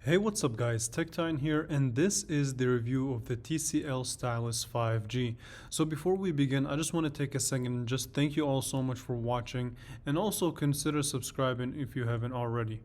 Hey, what's up guys, TechTime here, and this is the review of the TCL Stylus 5G. So before we begin, I just want to take a second and just thank you all so much for watching, and also consider subscribing if you haven't already.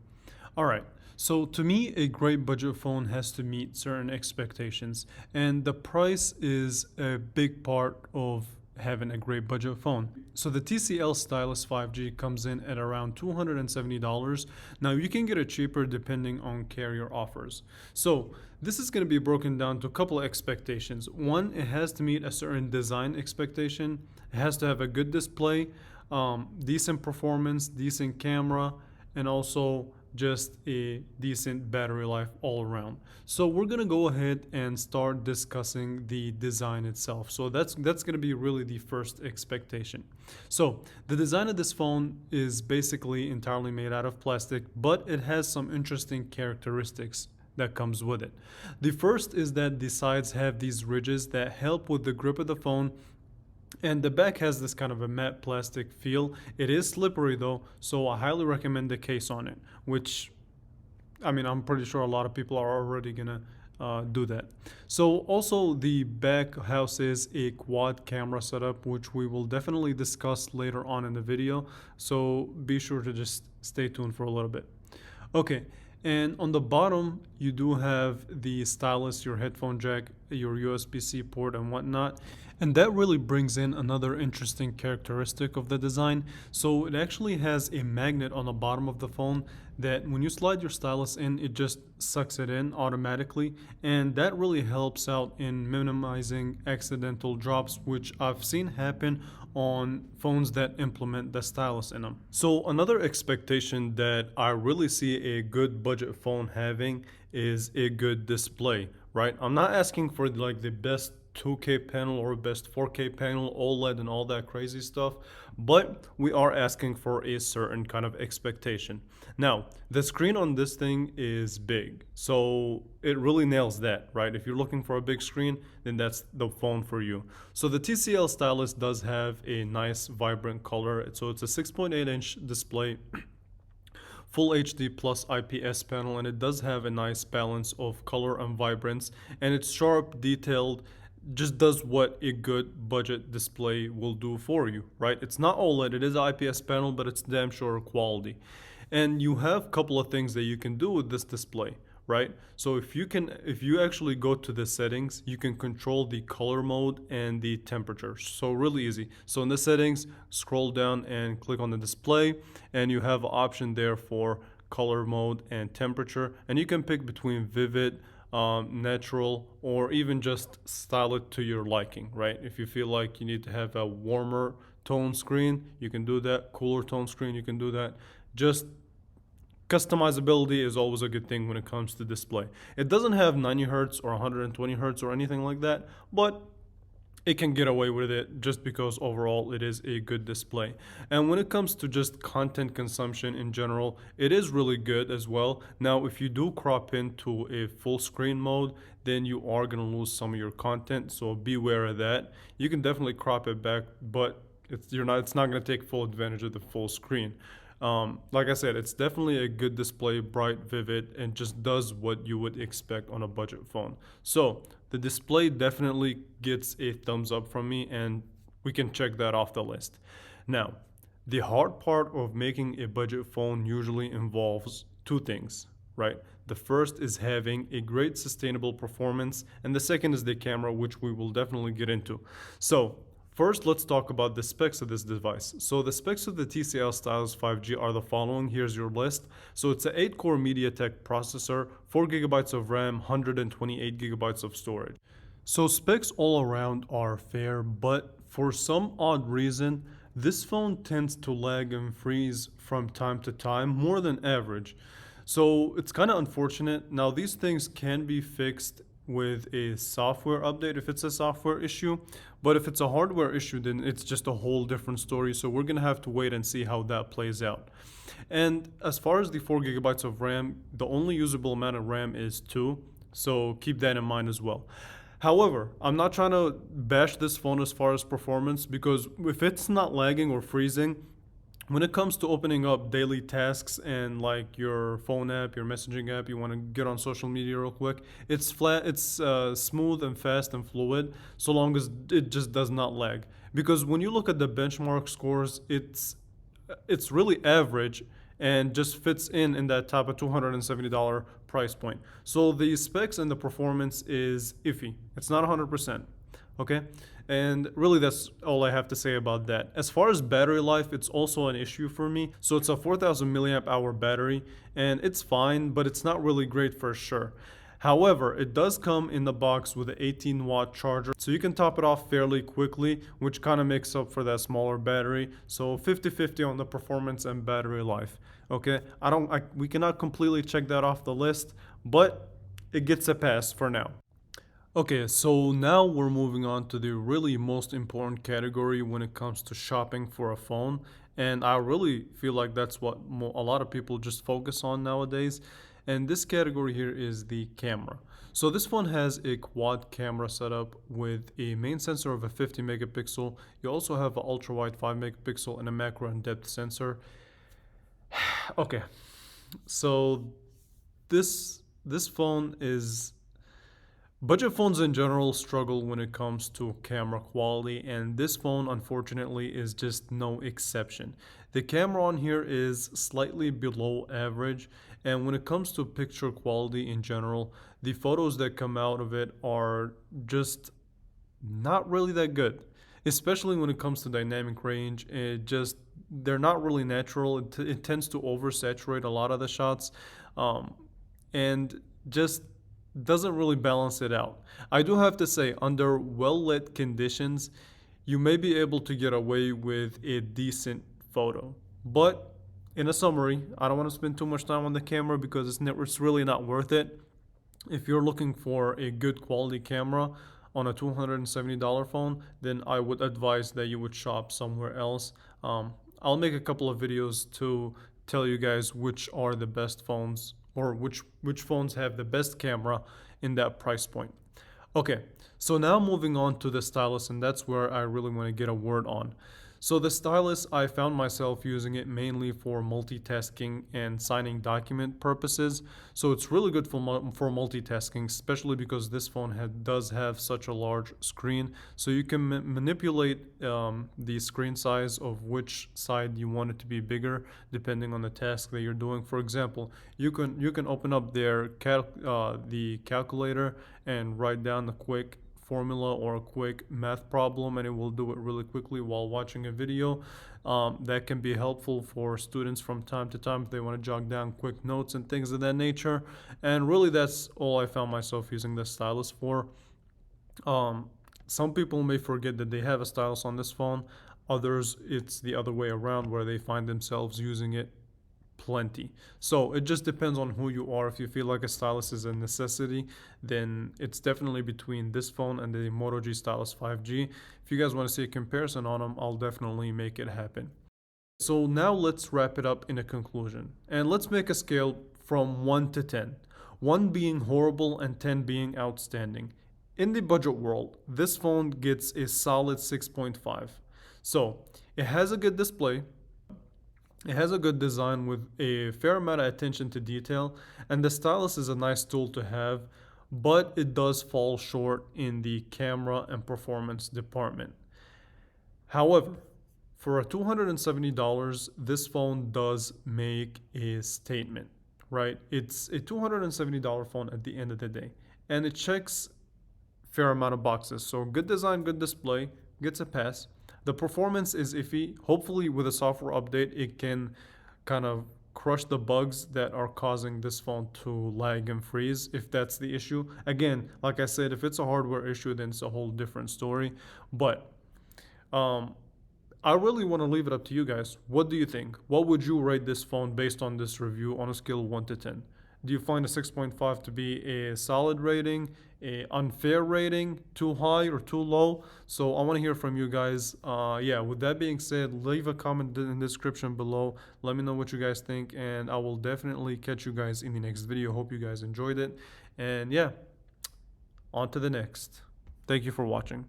Alright, so to me, a great budget phone has to meet certain expectations, and the price is a big part of having a great budget phone. So the TCL Stylus 5G comes in at around $270. Now you can get it cheaper depending on carrier offers. So this is going to be broken down to a couple of expectations. One, it has to meet a certain design expectation. It has to have a good display, decent performance, decent camera, and also just a decent battery life all around. So we're gonna go ahead and start discussing the design itself. So that's gonna be really the first expectation. So the design of this phone is basically entirely made out of plastic, but it has some interesting characteristics that comes with it. The first is that the sides have these ridges that help with the grip of the phone, and the back has this kind of a matte plastic feel. It is slippery though, so I highly recommend the case on it, which, I mean, I'm pretty sure a lot of people are already gonna do that. So also the back houses a quad camera setup, which we will definitely discuss later on in the video. So be sure to just stay tuned for a little bit. Okay, and on the bottom, you do have the stylus, your headphone jack, your USB-C port and whatnot. And that really brings in another interesting characteristic of the design. So it actually has a magnet on the bottom of the phone that when you slide your stylus in, it just sucks it in automatically. And that really helps out in minimizing accidental drops, which I've seen happen on phones that implement the stylus in them. So another expectation that I really see a good budget phone having is a good display, right? I'm not asking for like the best 2K panel or best 4K panel, OLED and all that crazy stuff, but we are asking for a certain kind of expectation. Now, the screen on this thing is big, so it really nails that, right? If you're looking for a big screen, then that's the phone for you. So the TCL Stylus does have a nice vibrant color, so it's a 6.8-inch display, full HD plus IPS panel, and it does have a nice balance of color and vibrance, and it's sharp, detailed, just does what a good budget display will do for you, right? It's not OLED, it is an IPS panel, but it's damn sure quality. And you have a couple of things that you can do with this display, right? So if you actually go to the settings, you can control the color mode and the temperature. So really easy. So in the settings, scroll down and click on the display, and you have an option there for color mode and temperature, and you can pick between vivid, natural, or even just style it to your liking, right? If you feel like you need to have a warmer tone screen, you can do that. Cooler tone screen, you can do that. Just customizability is always a good thing when it comes to display. It doesn't have 90 hertz or 120 hertz or anything like that, but it can get away with it just because overall it is a good display. And when it comes to just content consumption in general, it is really good as well. Now, if you do crop into a full screen mode, then you are going to lose some of your content, so beware of that. You can definitely crop it back, but it's not going to take full advantage of the full screen. Like I said, it's definitely a good display, bright, vivid, and just does what you would expect on a budget phone. So the display definitely gets a thumbs up from me, and we can check that off the list. Now, the hard part of making a budget phone usually involves two things, right? The first is having a great sustainable performance, and the second is the camera, which we will definitely get into. So first, let's talk about the specs of this device. So the specs of the TCL Stylus 5G are the following. Here's your list. So it's an 8-core MediaTek processor, 4 gigabytes of RAM, 128 gigabytes of storage. So specs all around are fair, but for some odd reason, this phone tends to lag and freeze from time to time more than average. So it's kind of unfortunate. Now, these things can be fixed with a software update if it's a software issue, but if it's a hardware issue, then it's just a whole different story. So we're gonna have to wait and see how that plays out. And as far as the 4 gigabytes of RAM, the only usable amount of RAM is 2, so keep that in mind as well. However, I'm not trying to bash this phone as far as performance, because if it's not lagging or freezing, When it comes to opening up daily tasks and like your phone app, your messaging app, you want to get on social media real quick, it's flat, it's smooth and fast and fluid, so long as it just does not lag. Because when you look at the benchmark scores, it's really average and just fits in that type of $270 price point. So the specs and the performance is iffy. It's not 100%. Okay, and really that's all I have to say about that. As far as battery life, it's also an issue for me. So it's a 4000 milliamp hour battery, and it's fine, but it's not really great for sure. However, it does come in the box with an 18-watt charger, so you can top it off fairly quickly, which kind of makes up for that smaller battery. So 50-50 on the performance and battery life. Okay, we cannot completely check that off the list, but it gets a pass for now. Okay, so now we're moving on to the really most important category when it comes to shopping for a phone. And I really feel like that's what a lot of people just focus on nowadays. And this category here is the camera. So this phone has a quad camera setup with a main sensor of a 50 megapixel. You also have an ultra wide 5 megapixel and a macro and depth sensor. Okay, so this phone is budget phones in general struggle when it comes to camera quality, and this phone, unfortunately, is just no exception. The camera on here is slightly below average, and when it comes to picture quality in general, the photos that come out of it are just not really that good, especially when it comes to dynamic range. They're not really natural. It tends to oversaturate a lot of the shots, and just doesn't really balance it out. I do have to say, under well lit conditions, you may be able to get away with a decent photo. But in a summary, I don't want to spend too much time on the camera because it's really not worth it. If you're looking for a good quality camera on a $270 phone, then I would advise that you would shop somewhere else. I'll make a couple of videos to tell you guys which are the best phones, or which phones have the best camera in that price point. Okay, so now moving on to the stylus, and that's where I really want to get a word on. So the stylus, I found myself using it mainly for multitasking and signing document purposes. So it's really good for multitasking, especially because this phone does have such a large screen. So you can manipulate the screen size of which side you want it to be bigger, depending on the task that you're doing. For example, you can open up the calculator and write down a quick formula or a quick math problem, and it will do it really quickly while watching a video. That can be helpful for students from time to time if they want to jot down quick notes and things of that nature. And really, that's all I found myself using the stylus for. Some people may forget that they have a stylus on this phone. Others, it's the other way around, where they find themselves using it plenty. So it just depends on who you are. If you feel like a stylus is a necessity, then it's definitely between this phone and the Moto G Stylus 5G. If you guys want to see a comparison on them, I'll definitely make it happen. So now let's wrap it up in a conclusion, and let's make a scale from 1 to 10, 1 being horrible and 10 being outstanding. In the budget world, this phone gets a solid 6.5. So it has a good display, it has a good design with a fair amount of attention to detail, and the stylus is a nice tool to have, but it does fall short in the camera and performance department. However, for a $270, this phone does make a statement, right? It's a $270 phone at the end of the day, and it checks fair amount of boxes. So good design, good display, gets a pass. The performance is iffy. Hopefully with a software update, it can kind of crush the bugs that are causing this phone to lag and freeze, if that's the issue. Again, like I said, if it's a hardware issue, then it's a whole different story. But I really want to leave it up to you guys. What do you think? What would you rate this phone based on this review on a scale of 1 to 10? Do you find a 6.5 to be a solid rating, a unfair rating, too high or too low? So I want to hear from you guys. Yeah, with that being said, leave a comment in the description below. Let me know what you guys think, and I will definitely catch you guys in the next video. Hope you guys enjoyed it. And yeah, on to the next. Thank you for watching.